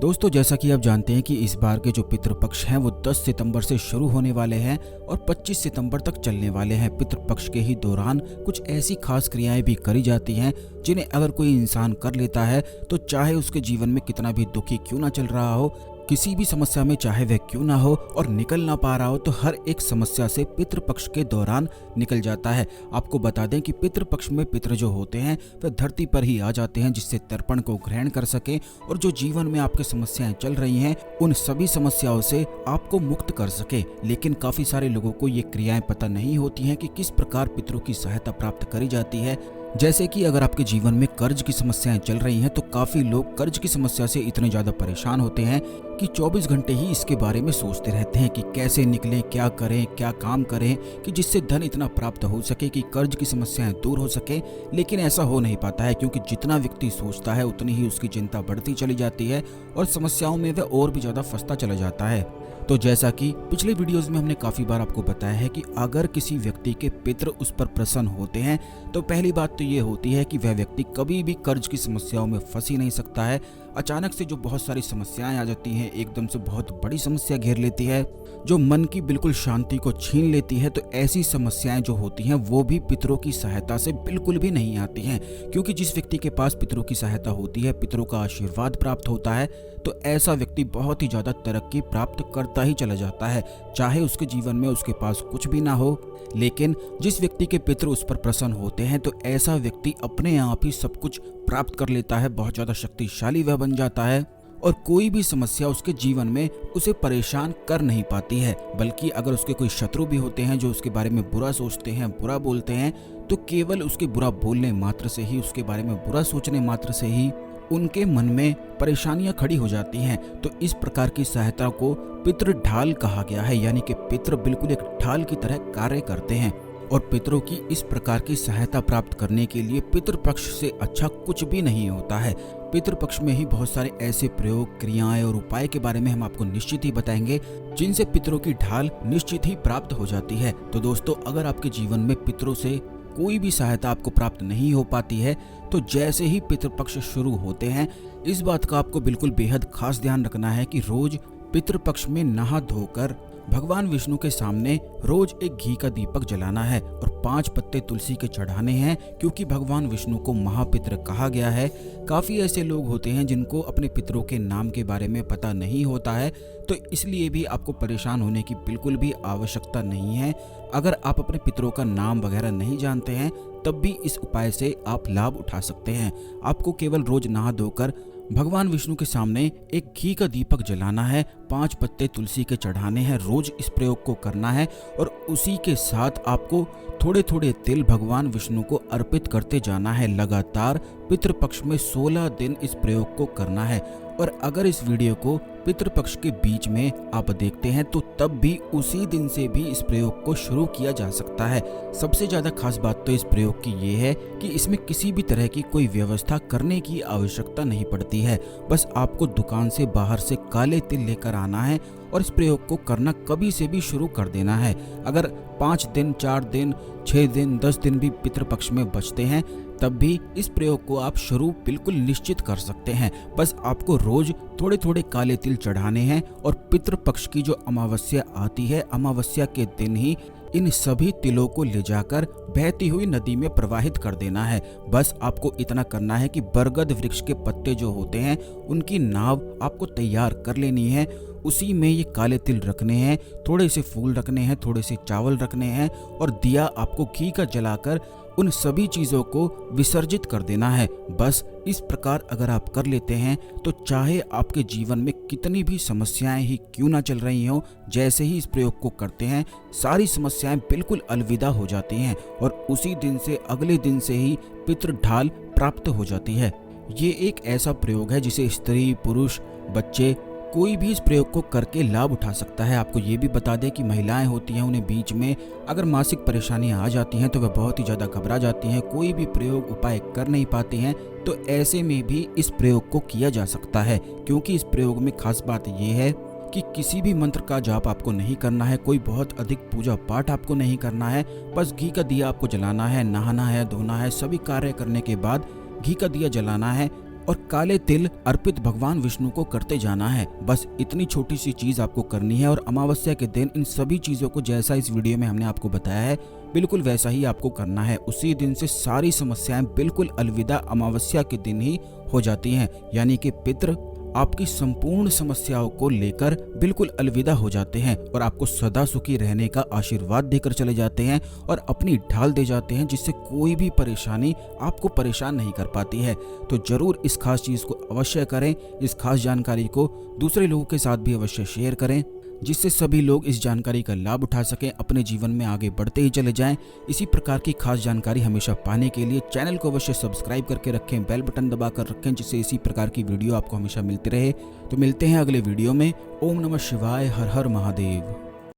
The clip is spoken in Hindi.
दोस्तों, जैसा कि आप जानते हैं कि इस बार के जो पितृपक्ष हैं वो 10 सितंबर से शुरू होने वाले हैं और 25 सितंबर तक चलने वाले हैं। पितृपक्ष के ही दौरान कुछ ऐसी खास क्रियाएं भी करी जाती हैं जिन्हें अगर कोई इंसान कर लेता है तो चाहे उसके जीवन में कितना भी दुखी क्यों ना चल रहा हो, किसी भी समस्या में चाहे वह क्यों ना हो और निकल ना पा रहा हो, तो हर एक समस्या से पितृपक्ष के दौरान निकल जाता है। आपको बता दें कि पितृपक्ष में पितृ जो होते हैं वह धरती पर ही आ जाते हैं जिससे तर्पण को ग्रहण कर सके और जो जीवन में आपके समस्याएं चल रही हैं उन सभी समस्याओं से आपको मुक्त कर सके। लेकिन काफी सारे लोगों को ये क्रियाएं पता नहीं होती हैं कि किस प्रकार पितरों की सहायता प्राप्त करी जाती है। जैसे कि अगर आपके जीवन में कर्ज की समस्याएं चल रही हैं तो काफी लोग कर्ज की समस्या से इतने ज्यादा परेशान होते हैं कि 24 घंटे ही इसके बारे में सोचते रहते हैं कि कैसे निकलें, क्या करें, क्या काम करें कि जिससे धन इतना प्राप्त हो सके कि कर्ज की समस्याएं दूर हो सके। लेकिन ऐसा हो नहीं पाता है क्योंकि जितना व्यक्ति सोचता है उतनी ही उसकी चिंता बढ़ती चली जाती है और समस्याओं में वह और भी ज्यादा फंसता चला जाता है। तो जैसा कि पिछले वीडियोस में हमने काफी बार आपको बताया है कि अगर किसी व्यक्ति के पितृ उस पर प्रसन्न होते हैं तो पहली बात तो ये होती है कि वह व्यक्ति कभी भी कर्ज की समस्याओं में फंस ही नहीं सकता है। अचानक से जो बहुत सारी समस्याएं आ जाती हैं, एकदम से बहुत बड़ी समस्या घेर लेती है जो मन की बिल्कुल शांति को छीन लेती है, तो ऐसी समस्याएं जो होती हैं वो भी पितरों की सहायता से बिल्कुल भी नहीं आती हैं। क्योंकि जिस व्यक्ति के पास पितरों की सहायता होती है, पितरों का आशीर्वाद प्राप्त होता है, तो ऐसा व्यक्ति बहुत ही ज्यादा तरक्की प्राप्त करता ही चला जाता है, चाहे उसके जीवन में उसके पास कुछ भी ना हो। लेकिन जिस व्यक्ति के पितृ उस पर प्रसन्न होते हैं तो ऐसा व्यक्ति अपने आप ही सब कुछ प्राप्त कर लेता है, बहुत ज्यादा शक्तिशाली वह बन जाता है और कोई भी समस्या उसके जीवन में उसे परेशान कर नहीं पाती है। बल्कि अगर उसके कोई शत्रु भी होते हैं जो उसके बारे में बुरा सोचते हैं, बुरा बोलते हैं, तो केवल उसके बुरा बोलने मात्र से ही, उसके बारे में बुरा सोचने मात्र से ही उनके मन में परेशानियां खड़ी हो जाती हैं। तो इस प्रकार की सहायता को पितृ ढाल कहा गया है, यानी कि पितृ बिल्कुल एक ढाल की तरह कार्य करते हैं। और पितरों की इस प्रकार की सहायता प्राप्त करने के लिए पितृपक्ष से अच्छा कुछ भी नहीं होता है। पितृपक्ष में ही बहुत सारे ऐसे प्रयोग, क्रियाएं और उपाय के बारे में हम आपको निश्चित ही बताएंगे जिनसे पितरों की ढाल निश्चित ही प्राप्त हो जाती है। तो दोस्तों, अगर आपके जीवन में पितरों से कोई भी सहायता आपको प्राप्त नहीं हो पाती है तो जैसे ही पितृपक्ष शुरू होते हैं, इस बात का आपको बिल्कुल बेहद खास ध्यान रखना है कि रोज पितृपक्ष में नहा धोकर भगवान विष्णु के सामने रोज एक घी का दीपक जलाना है और 5 पत्ते तुलसी के चढ़ाने हैं, क्योंकि भगवान विष्णु को महापितृ कहा गया है। काफी ऐसे लोग होते हैं जिनको अपने पितरों के नाम के बारे में पता नहीं होता है, तो इसलिए भी आपको परेशान होने की बिल्कुल भी आवश्यकता नहीं है। अगर आप अपने पितरों का नाम वगैरह नहीं जानते हैं तब भी इस उपाय से आप लाभ उठा सकते हैं। आपको केवल रोज नहा धोकर भगवान विष्णु के सामने एक घी का दीपक जलाना है, 5 पत्ते तुलसी के चढ़ाने हैं, रोज इस प्रयोग को करना है और उसी के साथ आपको थोड़े थोड़े तिल भगवान विष्णु को अर्पित करते जाना है। लगातार पितृपक्ष में 16 दिन इस प्रयोग को करना है। और अगर इस वीडियो को पितृपक्ष के बीच में आप देखते हैं तो तब भी उसी दिन से भी इस प्रयोग को शुरू किया जा सकता है। सबसे ज्यादा खास बात तो इस प्रयोग की ये है कि इसमें किसी भी तरह की कोई व्यवस्था करने की आवश्यकता नहीं पड़ती है। बस आपको दुकान से बाहर से काले तिल लेकर आना है और इस प्रयोग को करना कभी से भी शुरू कर देना है। अगर 5 दिन, 4 दिन, 6 दिन, 10 दिन भी पितृपक्ष में बचते हैं तब भी इस प्रयोग को आप शुरू बिल्कुल निश्चित कर सकते हैं। बस आपको रोज थोड़े थोड़े काले तिल चढ़ाने हैं और पितृपक्ष की जो अमावस्या आती है, अमावस्या के दिन ही इन सभी तिलों को ले जाकर बहती हुई नदी में प्रवाहित कर देना है। बस आपको इतना करना है कि बरगद वृक्ष के पत्ते जो होते हैं उनकी नाव आपको तैयार कर लेनी है, उसी में ये काले तिल रखने हैं, थोड़े से फूल रखने हैं, थोड़े से चावल रखने हैं और दिया आपको घी का जलाकर उन सभी चीजों को विसर्जित कर देना है। बस इस प्रकार अगर आप कर लेते हैं तो चाहे आपके जीवन में कितनी भी समस्याएं ही क्यों ना चल रही हो, जैसे ही इस प्रयोग को करते हैं सारी समस्याएं बिल्कुल अलविदा हो जाती हैं और उसी दिन से अगले दिन से ही पितृ ढाल प्राप्त हो जाती है। ये एक ऐसा प्रयोग है जिसे स्त्री, पुरुष, बच्चे कोई भी इस प्रयोग को करके लाभ उठा सकता है। आपको ये भी बता दें कि महिलाएं होती हैं, उन्हें बीच में अगर मासिक परेशानियां आ जाती हैं तो वह बहुत ही ज़्यादा घबरा जाती हैं, कोई भी प्रयोग उपाय कर नहीं पाती हैं। तो ऐसे में भी इस प्रयोग को किया जा सकता है, क्योंकि इस प्रयोग में खास बात यह है कि किसी भी मंत्र का जाप आपको नहीं करना है, कोई बहुत अधिक पूजा पाठ आपको नहीं करना है। बस घी का दिया आपको जलाना है, नहाना है, धोना है, सभी कार्य करने के बाद घी का दिया जलाना है, और काले तिल अर्पित भगवान विष्णु को करते जाना है। बस इतनी छोटी सी चीज आपको करनी है और अमावस्या के दिन इन सभी चीजों को जैसा इस वीडियो में हमने आपको बताया है बिल्कुल वैसा ही आपको करना है। उसी दिन से सारी समस्याएं बिल्कुल अलविदा अमावस्या के दिन ही हो जाती हैं, यानी कि पितृ आपकी संपूर्ण समस्याओं को लेकर बिल्कुल अलविदा हो जाते हैं और आपको सदा सुखी रहने का आशीर्वाद देकर चले जाते हैं और अपनी ढाल दे जाते हैं, जिससे कोई भी परेशानी आपको परेशान नहीं कर पाती है। तो जरूर इस खास चीज़ को अवश्य करें। इस खास जानकारी को दूसरे लोगों के साथ भी अवश्य शेयर करें, जिससे सभी लोग इस जानकारी का लाभ उठा सकें, अपने जीवन में आगे बढ़ते ही चले जाएं। इसी प्रकार की खास जानकारी हमेशा पाने के लिए चैनल को अवश्य सब्सक्राइब करके रखें, बेल बटन दबा कर रखें, जिससे इसी प्रकार की वीडियो आपको हमेशा मिलती रहे। तो मिलते हैं अगले वीडियो में। ओम नमः शिवाय, हर हर महादेव।